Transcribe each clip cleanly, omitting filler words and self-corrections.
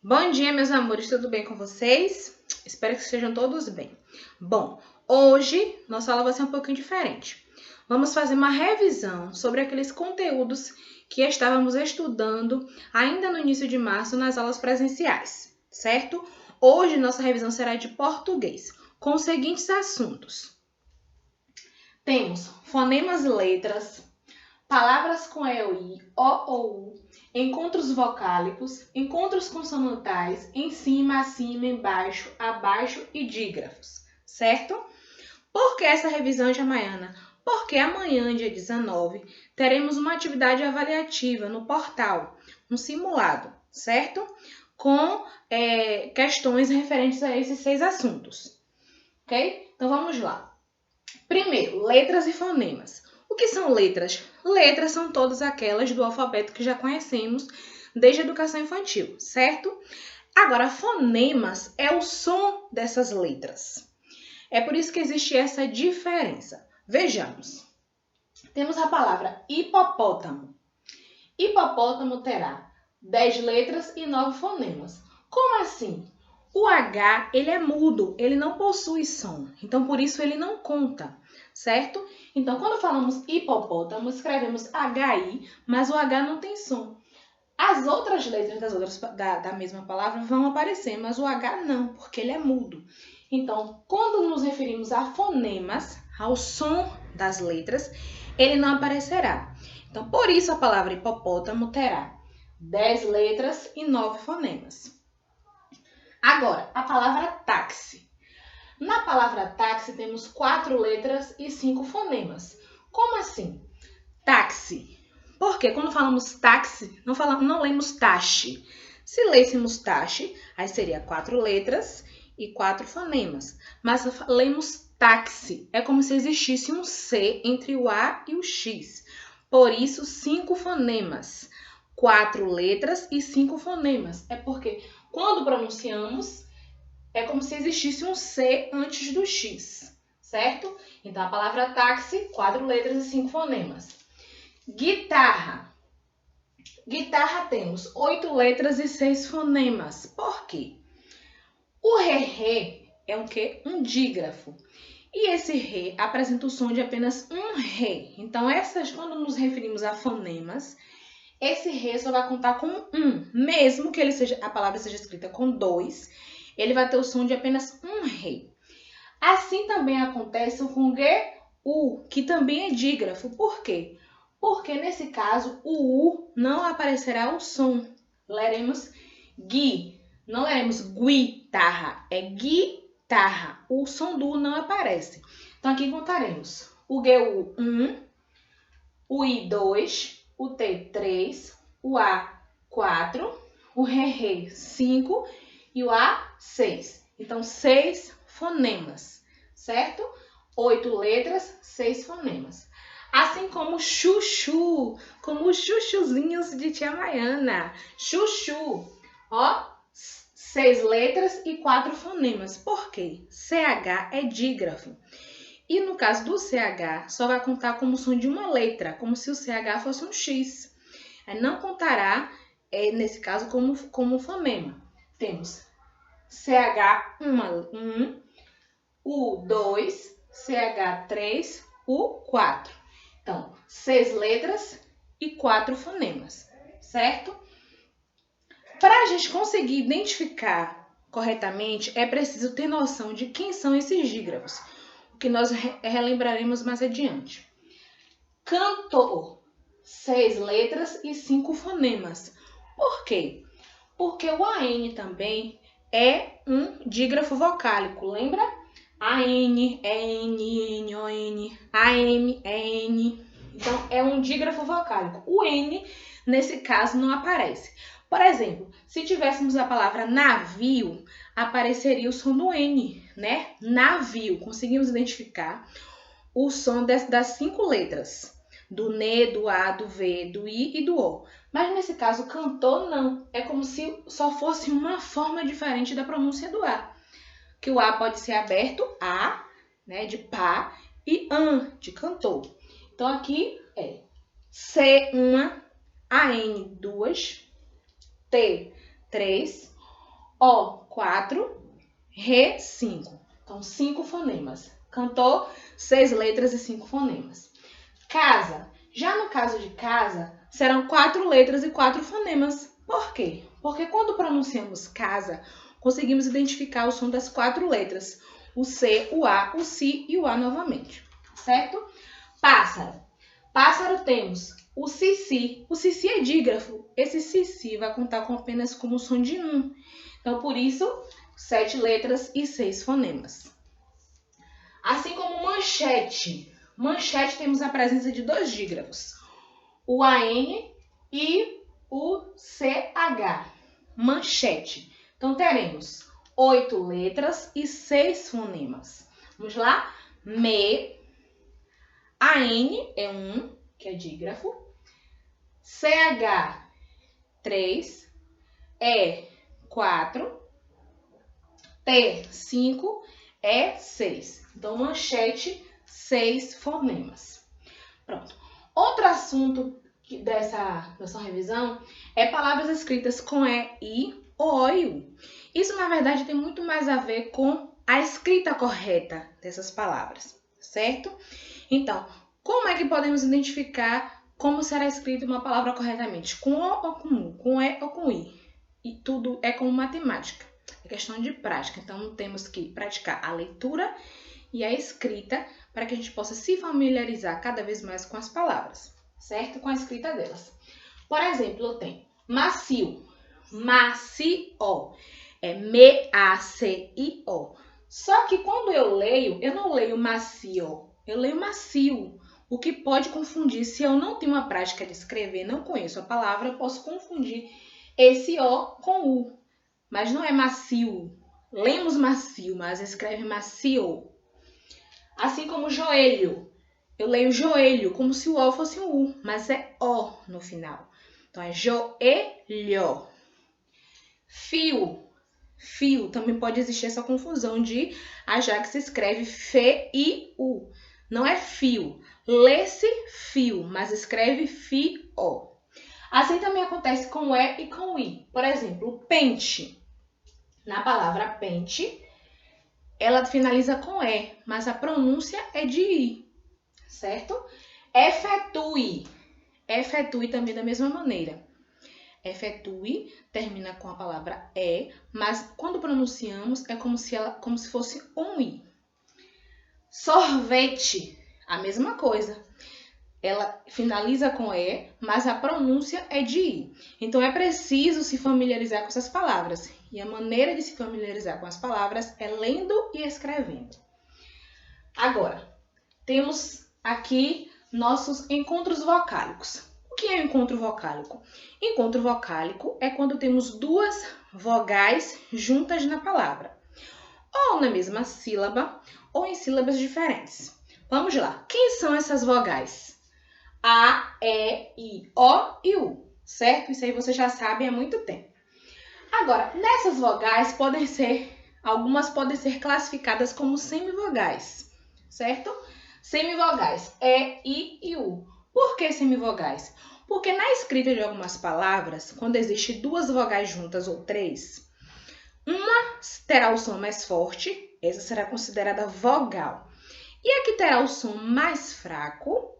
Bom dia, meus amores, tudo bem com vocês? Espero que estejam todos bem. Bom, hoje nossa aula vai ser um pouquinho diferente. Vamos fazer uma revisão sobre aqueles conteúdos que estávamos estudando ainda no início de março nas aulas presenciais, certo? Hoje nossa revisão será de português, com os seguintes assuntos. Temos fonemas e letras, palavras com EOI, O ou U, encontros vocálicos, encontros consonantais, em cima, acima, embaixo, abaixo e dígrafos, certo? Por que essa revisão de amanhã? Porque amanhã, dia 19, teremos uma atividade avaliativa no portal, um simulado, certo? Com questões referentes a esses 6 assuntos, ok? Então vamos lá. Primeiro, letras e fonemas. O que são letras? Letras são todas aquelas do alfabeto que já conhecemos desde a educação infantil, certo? Agora, fonemas é o som dessas letras. É por isso que existe essa diferença. Vejamos. Temos a palavra hipopótamo. Hipopótamo terá 10 letras e 9 fonemas. Como assim? O H, ele é mudo, ele não possui som. Então, por isso, ele não conta, certo? Então, quando falamos hipopótamo, escrevemos HI, mas o H não tem som. As outras letras da mesma palavra vão aparecer, mas o H não, porque ele é mudo. Então, quando nos referimos a fonemas, ao som das letras, ele não aparecerá. Então, por isso a palavra hipopótamo terá 10 letras e 9 fonemas. Agora, a palavra táxi. Na palavra táxi temos 4 letras e 5 fonemas. Como assim? Táxi. Porque quando falamos táxi, não lemos taxe. Se lêssemos taxe, aí seria 4 letras e 4 fonemas. Mas lemos táxi. É como se existisse um C entre o A e o X. Por isso, 5 fonemas. 4 letras e 5 fonemas. É porque quando pronunciamos, é como se existisse um C antes do X, certo? Então, a palavra táxi, 4 letras e 5 fonemas. Guitarra. Guitarra temos 8 letras e 6 fonemas. Por quê? O ré é um quê? Um dígrafo. E esse ré apresenta o som de apenas um ré. Então, quando nos referimos a fonemas, esse ré só vai contar com um. Mesmo que a palavra seja escrita com 2, ele vai ter o som de apenas um ré. Assim também acontece com o GU, que também é dígrafo. Por quê? Porque nesse caso o U não aparecerá o som. Leremos gui, não leremos guitarra, é guitarra. O som do U não aparece. Então aqui contaremos o GU 1, o I 2, o T 3, o A 4, o RE 5 e o A 6. Então 6 fonemas, certo? 8 letras, 6 fonemas. Assim como chuchu, como os chuchuzinhos de tia Maiana. Chuchu, ó, 6 letras e 4 fonemas. Por quê? CH é dígrafo. E no caso do CH, só vai contar como som de uma letra, como se o CH fosse um X. Não contará, nesse caso, como fonema. Temos CH1, U2, CH3, U4. Então, 6 letras e 4 fonemas, certo? Para a gente conseguir identificar corretamente, é preciso ter noção de quem são esses dígrafos, o que nós relembraremos mais adiante. Cantor, 6 letras e 5 fonemas. Por quê? Porque o AN também é um dígrafo vocálico, lembra? AN, EN, N, ON, AM, EN. Então, é um dígrafo vocálico. O N, nesse caso, não aparece. Por exemplo, se tivéssemos a palavra navio, apareceria o som do N, né? Navio. Conseguimos identificar o som das 5 letras. Do NE, do A, do V, do I e do O. Mas nesse caso, cantor não. É como se só fosse uma forma diferente da pronúncia do A. Que o A pode ser aberto, A, né, de pá, e an, de cantor. Então, aqui é C1, AN 2, T 3, O, 4, Re, 5. Então, 5 fonemas. Cantou 6 letras e 5 fonemas. Casa. Já no caso de casa, serão 4 letras e 4 fonemas. Por quê? Porque quando pronunciamos casa, conseguimos identificar o som das 4 letras. O C, o A, o Si e o A novamente. Certo? Pássaro. Pássaro temos o Cici. O Cici é dígrafo. Esse Cici vai contar com apenas como o som de 1. Então, por isso, 7 letras e 6 fonemas. Assim como manchete. Manchete temos a presença de 2 dígrafos. O AN e o CH. Manchete. Então, teremos 8 letras e 6 fonemas. Vamos lá? Me. AN é 1, que é dígrafo. CH, 3. E, 4. T, 5. E, 6. Então, manchete, 6 fonemas. Pronto. Outro assunto dessa revisão é palavras escritas com E, I, O e U. Isso, na verdade, tem muito mais a ver com a escrita correta dessas palavras, certo? Então, como é que podemos identificar como será escrita uma palavra corretamente? Com O ou com U? Com E ou com I? E tudo é como matemática. É questão de prática. Então, temos que praticar a leitura e a escrita para que a gente possa se familiarizar cada vez mais com as palavras, certo? Com a escrita delas. Por exemplo, eu tenho macio, macio, é M-A-C-I-O. Só que quando eu leio, eu não leio macio, eu leio macio. O que pode confundir, se eu não tenho uma prática de escrever, não conheço a palavra, eu posso confundir esse O com U. Mas não é macio. Lemos macio, mas escreve macio. Assim como joelho. Eu leio joelho como se o O fosse um U, mas é O no final. Então, é joelho. Fio. Fio. Também pode existir essa confusão de achar que se escreve F-I-U. Não é fio. Lê-se fio, mas escreve fio. Assim também acontece com E e com I. Por exemplo, pente. Na palavra pente, ela finaliza com E, mas a pronúncia é de I, certo? Efetue. Efetue também da mesma maneira. Efetue termina com a palavra E, mas quando pronunciamos é como se fosse um I. Sorvete, a mesma coisa. Ela finaliza com E, mas a pronúncia é de I. Então, é preciso se familiarizar com essas palavras. E a maneira de se familiarizar com as palavras é lendo e escrevendo. Agora, temos aqui nossos encontros vocálicos. O que é um encontro vocálico? Encontro vocálico é quando temos 2 vogais juntas na palavra. Ou na mesma sílaba, ou em sílabas diferentes. Vamos lá. Quem são essas vogais? A, E, I, O e U, certo? Isso aí você já sabe há muito tempo. Agora, nessas vogais algumas podem ser classificadas como semivogais, certo? Semivogais, E, I e U. Por que semivogais? Porque na escrita de algumas palavras, quando existe 2 vogais juntas ou 3, uma terá o som mais forte, essa será considerada vogal. E a que terá o som mais fraco,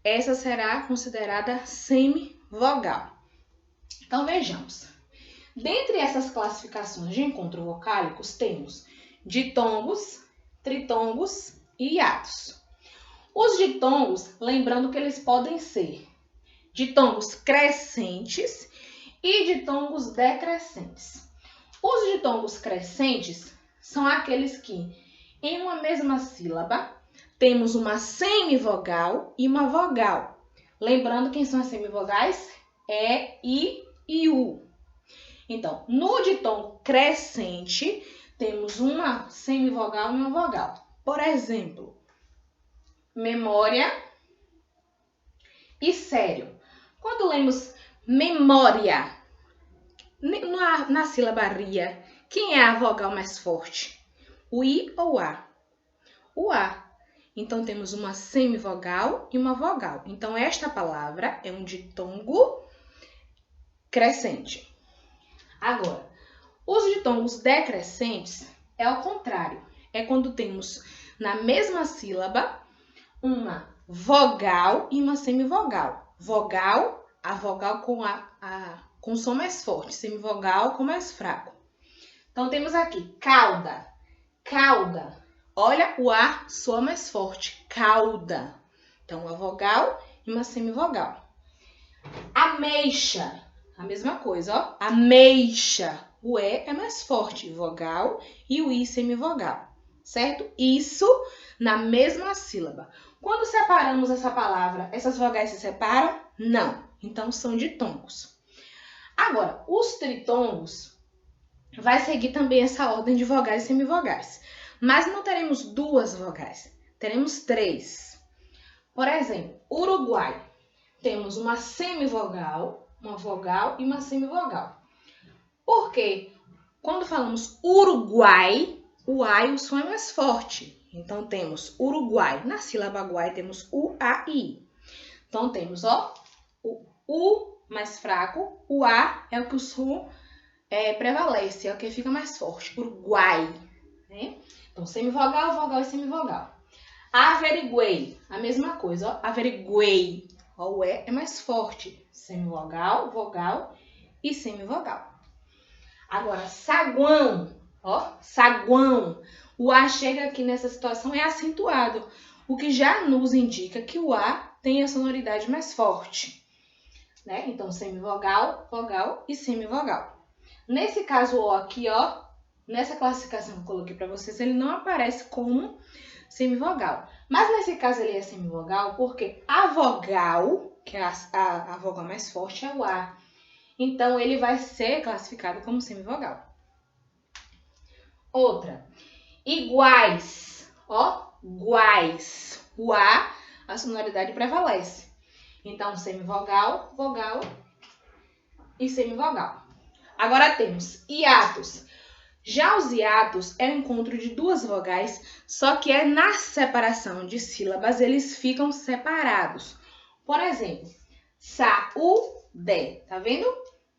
essa será considerada semivogal. Então, vejamos. Dentre essas classificações de encontro vocálicos, temos ditongos, tritongos e hiatos. Os ditongos, lembrando que eles podem ser ditongos crescentes e ditongos decrescentes. Os ditongos crescentes são aqueles que, em uma mesma sílaba, temos uma semivogal e uma vogal. Lembrando quem são as semivogais? E, I e U. Então, no ditongo crescente, temos uma semivogal e uma vogal. Por exemplo, memória e sério. Quando lemos memória, na sílaba ria, quem é a vogal mais forte? O I ou o A? O A. Então, temos uma semivogal e uma vogal. Então, esta palavra é um ditongo crescente. Agora, Os ditongos decrescentes é ao contrário. É quando temos na mesma sílaba uma vogal e uma semivogal. Vogal, a vogal com som mais forte, semivogal com mais fraco. Então, temos aqui cauda, cauda. Olha, o A soa mais forte, cauda. Então, uma vogal e uma semivogal. Ameixa, a mesma coisa, ó. Ameixa. O E é mais forte, vogal, e o I semivogal, certo? Isso na mesma sílaba. Quando separamos essa palavra, essas vogais se separam? Não. Então, são ditongos. Agora, os tritongos vai seguir também essa ordem de vogais e semivogais. Mas não teremos duas vogais, teremos três. Por exemplo, Uruguai. Temos uma semivogal, uma vogal e uma semivogal. Por quê? Quando falamos Uruguai, o A e o som é mais forte. Então, temos Uruguai. Na sílaba guai, temos U, A e I. Então, temos, ó, o U mais fraco, o A é o que o som prevalece, é o que fica mais forte. Uruguai, né? Então, semivogal, vogal e semivogal. Averiguei, a mesma coisa, ó, averiguei. Ó, o E é mais forte. Semivogal, vogal e semivogal. Agora, saguão, ó, saguão. O A chega aqui nessa situação é acentuado, o que já nos indica que o A tem a sonoridade mais forte, né? Então, semivogal, vogal e semivogal. Nesse caso, O aqui, ó, nessa classificação que eu coloquei para vocês, ele não aparece como semivogal. Mas nesse caso ele é semivogal porque a vogal, que é a vogal mais forte, é o A. Então, ele vai ser classificado como semivogal. Outra. Iguais. Ó, guais. O A, a sonoridade prevalece. Então, semivogal, vogal e semivogal. Agora temos hiatos. Já os hiatos é o encontro de duas vogais, só que é na separação de sílabas, eles ficam separados. Por exemplo, saúde, tá vendo?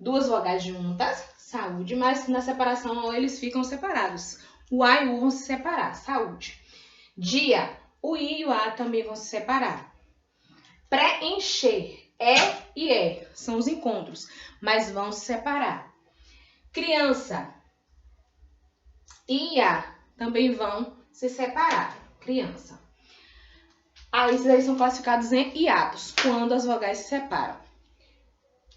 Duas vogais juntas, saúde, mas na separação eles ficam separados. O A e o U vão se separar, saúde. Dia, o I e o A também vão se separar. Preencher, e E, são os encontros, mas vão se separar. Criança, I e A também vão se separar, criança. Esses aí são classificados em hiatos, quando as vogais se separam.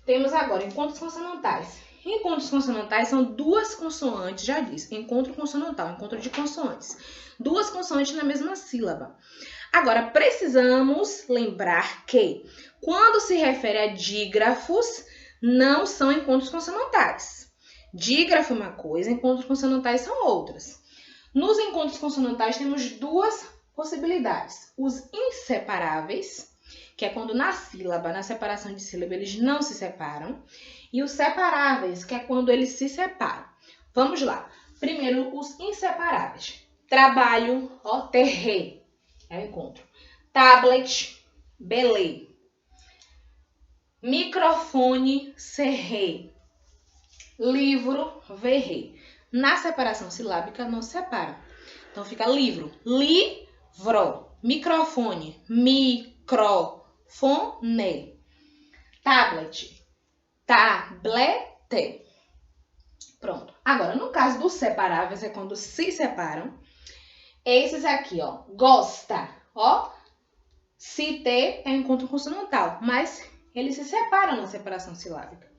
Temos agora encontros consonantais. Encontros consonantais são duas consoantes, já disse, encontro consonantal, encontro de consoantes. Duas consoantes na mesma sílaba. Agora, precisamos lembrar que, quando se refere a dígrafos, não são encontros consonantais. Dígrafo é uma coisa, encontros consonantais são outras. Nos encontros consonantais temos duas possibilidades. Os inseparáveis, que é quando na sílaba, na separação de sílaba, eles não se separam. E os separáveis, que é quando eles se separam. Vamos lá. Primeiro, os inseparáveis. Trabalho, ó, terrei, é o encontro. Tablet, belê. Microfone, serrei. Livro, verrei. Na separação silábica, não se separam. Então, fica livro, livro. Microfone, microfone. Tablet, tablete. Pronto. Agora, no caso dos separáveis, é quando se separam. Esses aqui, ó, gosta, ó. Se ter é encontro consonantal, mas eles se separam na separação silábica.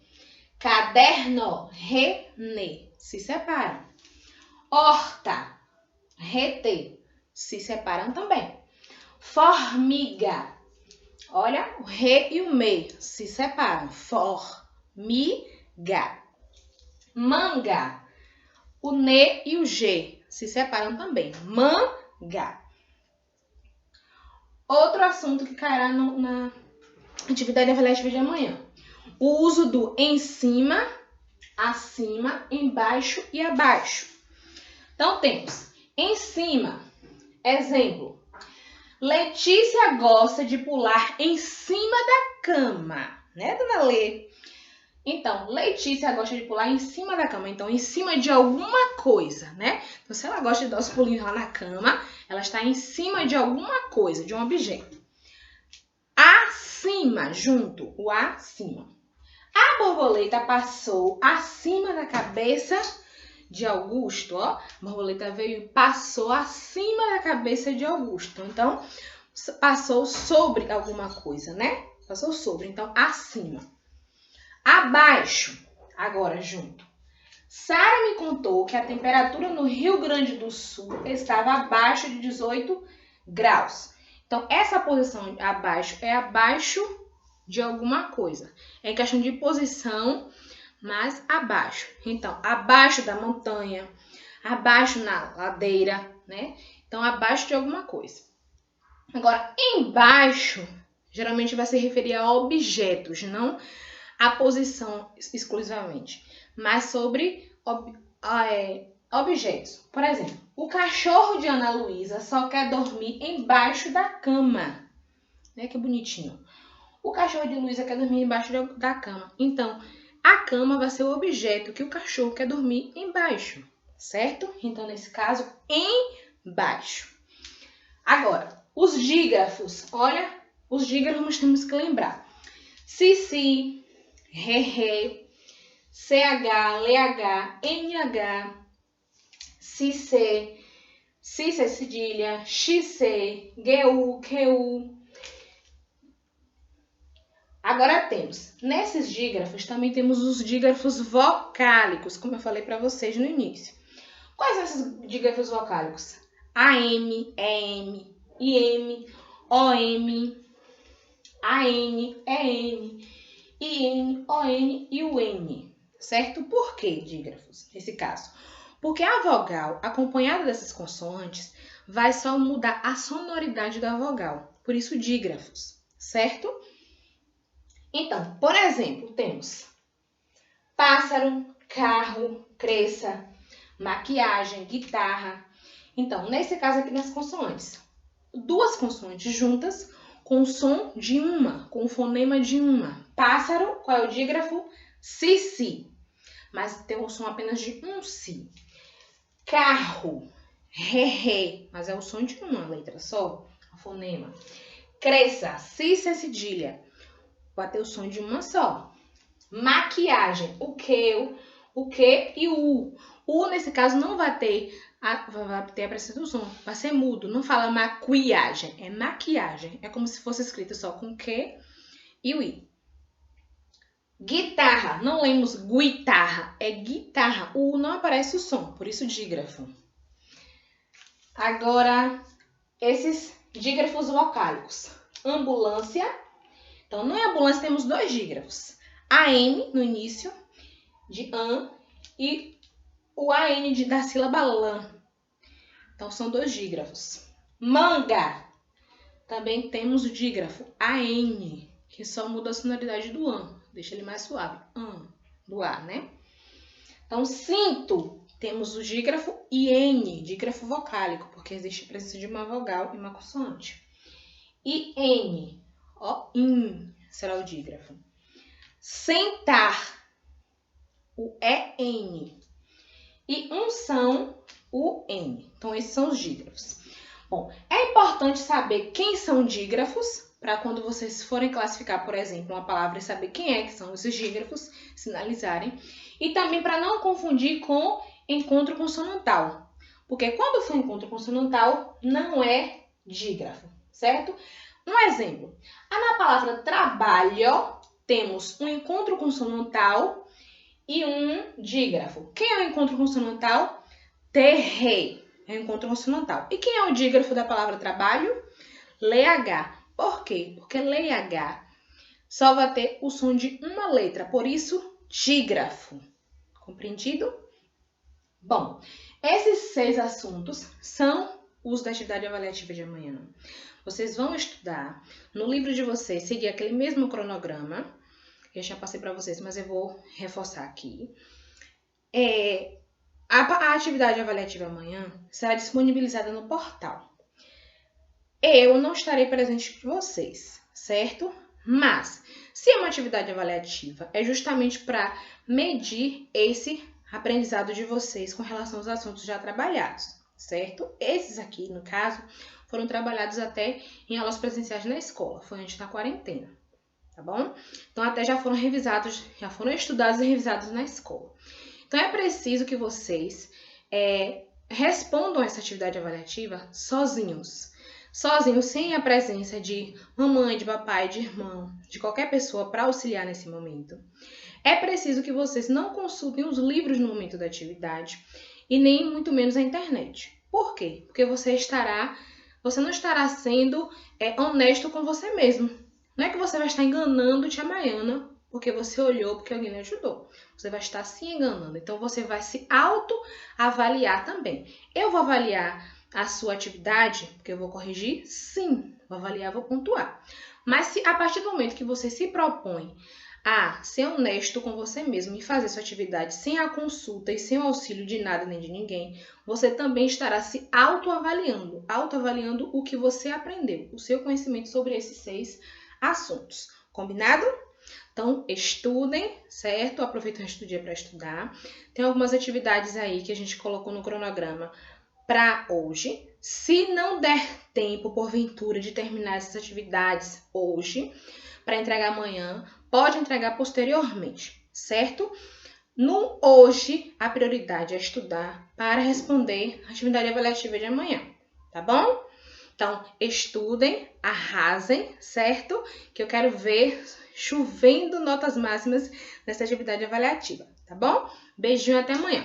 Caderno, rene, se separam. Horta, rete, se separam também. Formiga, olha, o re e o me se separam. Formiga. Manga, o ne e o g se separam também. Manga. Outro assunto que cairá na atividade avaliativa de amanhã. O uso do em cima, acima, embaixo e abaixo. Então, temos em cima, exemplo. Letícia gosta de pular em cima da cama, né, dona Lê? Então, Letícia gosta de pular em cima da cama. Então, em cima de alguma coisa, né? Então, se ela gosta de dar os pulinhos lá na cama, ela está em cima de alguma coisa, de um objeto. Acima, junto, o acima. A borboleta passou acima da cabeça de Augusto, ó. A borboleta veio e passou acima da cabeça de Augusto. Então, passou sobre alguma coisa, né? Passou sobre, então, acima. Abaixo, agora junto. Sara me contou que a temperatura no Rio Grande do Sul estava abaixo de 18 graus. Então, essa posição abaixo é abaixo de alguma coisa. É questão de posição, mas abaixo. Então, abaixo da montanha, abaixo na ladeira, né? Então, abaixo de alguma coisa. Agora, embaixo, geralmente vai se referir a objetos, não a posição exclusivamente, mas sobre objetos. Por exemplo, o cachorro de Ana Luísa só quer dormir embaixo da cama. Né? Que bonitinho. O cachorro de Luísa quer dormir embaixo da cama. Então, a cama vai ser o objeto que o cachorro quer dormir embaixo, certo? Então, nesse caso, embaixo. Agora, os dígrafos. Olha, os dígrafos temos que lembrar. Si, re, CH, LH, NH, CC cedilha, XC, GU, QU. Agora temos, nesses dígrafos, também temos os dígrafos vocálicos, como eu falei para vocês no início. Quais são esses dígrafos vocálicos? AM, EM, IM, OM, AN, EN, IN, ON e o N. Certo? Por que dígrafos, nesse caso? Porque a vogal, acompanhada dessas consoantes, vai só mudar a sonoridade da vogal. Por isso, dígrafos. Certo? Então, por exemplo, temos pássaro, carro, cresça, maquiagem, guitarra. Então, nesse caso aqui nas consoantes, duas consoantes juntas com o som de uma, com o fonema de uma. Pássaro, qual é o dígrafo? Si. Mas tem o som apenas de um si. Carro, re, mas é o som de uma letra só, o fonema. Cresça, si cedilha, vai ter o som de uma só. Maquiagem, o que e o U. O nesse caso não vai ter a presença do som, vai ser mudo. Não fala maquiagem, é maquiagem. É como se fosse escrito só com que e o I. Guitarra, não lemos guitarra, é guitarra. O U não aparece o som, por isso dígrafo. Agora, esses dígrafos vocálicos. Ambulância. Então, no ambulância temos dois dígrafos. AM no início, de an, e o AN da sílaba lã. Então, são dois dígrafos. Manga. Também temos o dígrafo AN, que só muda a sonoridade do an. Deixa ele mais suave. An, do A, né? Então, cinto. Temos o dígrafo IN, dígrafo vocálico, porque existe a presença de uma vogal e uma consoante. E N, ó, in, será o dígrafo. Sentar, o EN. E unção, o N. Então, esses são os dígrafos. Bom, é importante saber quem são dígrafos, para quando vocês forem classificar, por exemplo, uma palavra e saber quem é que são esses dígrafos, sinalizarem. E também para não confundir com encontro consonantal. Porque quando for encontro consonantal, não é dígrafo, certo? Um exemplo. Na palavra trabalho, temos um encontro consonantal e um dígrafo. Quem é o encontro consonantal? Terre. É o encontro consonantal. E quem é o dígrafo da palavra trabalho? LH. Por quê? Porque LH só vai ter o som de uma letra. Por isso, dígrafo. Compreendido? Bom, esses 6 assuntos são os da atividade avaliativa de amanhã. Vocês vão estudar no livro de vocês, seguir aquele mesmo cronograma. Eu já passei para vocês, mas eu vou reforçar aqui. A atividade avaliativa amanhã será disponibilizada no portal. Eu não estarei presente com vocês, certo? Mas, se é uma atividade avaliativa, é justamente para medir esse aprendizado de vocês com relação aos assuntos já trabalhados, certo? Esses aqui, no caso, foram trabalhados até em aulas presenciais na escola, foi antes da quarentena, tá bom? Então, até já foram revisados, já foram estudados e revisados na escola. Então, é preciso que vocês respondam essa atividade avaliativa sozinhos. Sozinhos, sem a presença de mamãe, de papai, de irmão, de qualquer pessoa para auxiliar nesse momento. É preciso que vocês não consultem os livros no momento da atividade e nem muito menos a internet. Por quê? Porque você não estará sendo honesto com você mesmo. Não é que você vai estar enganando tia Maiana porque você olhou, porque alguém lhe ajudou. Você vai estar se enganando. Então, você vai se autoavaliar também. Eu vou avaliar a sua atividade, porque eu vou corrigir? Sim. Vou avaliar, vou pontuar. Mas se a partir do momento que você se propõe a ser honesto com você mesmo e fazer sua atividade sem a consulta e sem o auxílio de nada nem de ninguém, você também estará se autoavaliando o que você aprendeu, o seu conhecimento sobre esses 6 assuntos. Combinado? Então, estudem, certo? Aproveitem o resto do dia para estudar. Tem algumas atividades aí que a gente colocou no cronograma para hoje. Se não der tempo, porventura, de terminar essas atividades hoje, para entregar amanhã, pode entregar posteriormente, certo? No hoje, a prioridade é estudar para responder a atividade avaliativa de amanhã, tá bom? Então, estudem, arrasem, certo? Que eu quero ver chovendo notas máximas nessa atividade avaliativa, tá bom? Beijinho, até amanhã!